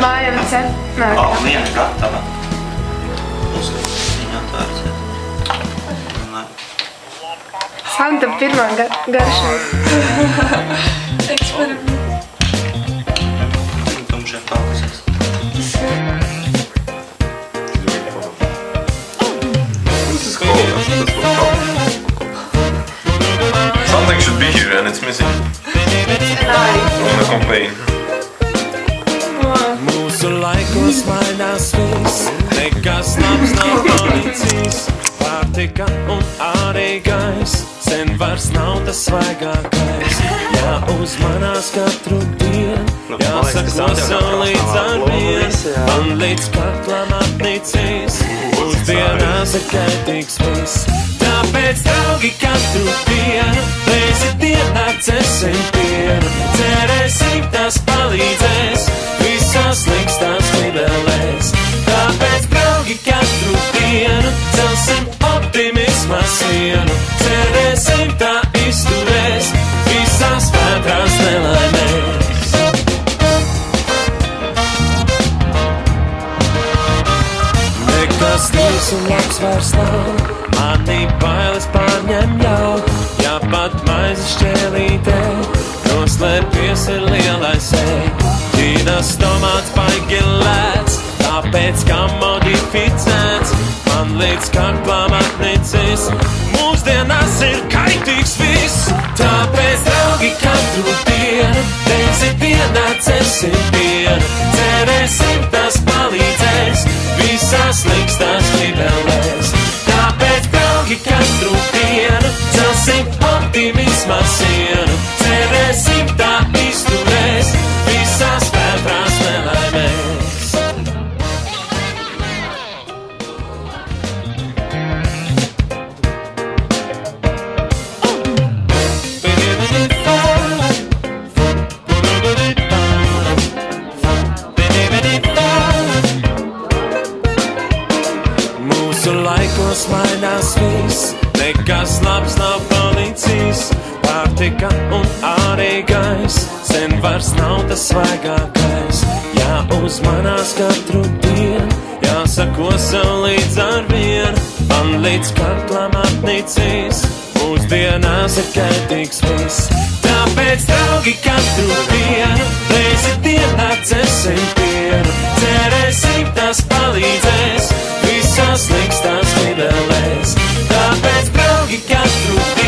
Mājām cep. Viena gatava. Viņa atvērsiet. Santa pirmā garša. Tumšie pakusēs. This is cool. That's what something should be here and it's missing. I'm gonna complain. Mūsu laikos mainās viss, nekas labs nav policijas. Pārtika un arī gaiss, sen vairs nav tas svaigākais. Jāuzmanās katru dienu, jāsaklausa līdz ar vienu. Man līdz kaklam apnicīs, mūsdienās ir kaitīgs viss. Tāpēc, draugi, katru dienu, reizi dienā dzersim pienu. Cerēsim, tas palīdzēs visās slikstās klibelēs. Tāpēc, draugi, katru dienu celsim optimisma sienu. Cerēsim, tā izturēs visās vētrās nelaimēs. Nekas tīrs un labs vairs nav, mani bailes pārņem jau. Ja pat maizes šķēlītē noslēpies ir lielais ķīnas tomāts baigi lēts, tāpēc kā modificēts. Man līdz kaklam atnicis, mūsdienās ir kaitīgs viss. Tāpēc, draugi, katru dienu, reizi dienā dzersim pienu. Cerēsim, tas palīdzēs visās slikstās klibelēs. Tāpēc, draugi, katru dienu celsim optimisma sienu. Cerēsim, tā izturēs visās vētrās nelaimēs. Mūsu laikos mainās viss, nekas labs nav policijas. Pārtika un arī gaiss, sen vairs nav tas svaigākais. Jāuzmanās katru dienu, jāsako sev līdz ar vienu. Man līdz kaklam atnicīs, mūsdienās ir kaitīgs viss. Tāpēc, draugi, katru dienu, reizi dienā dzersim pienu. Cerēsim, tas palīdzēs visās slikstās klibelēs. Tāpēc, draugi, katru dienu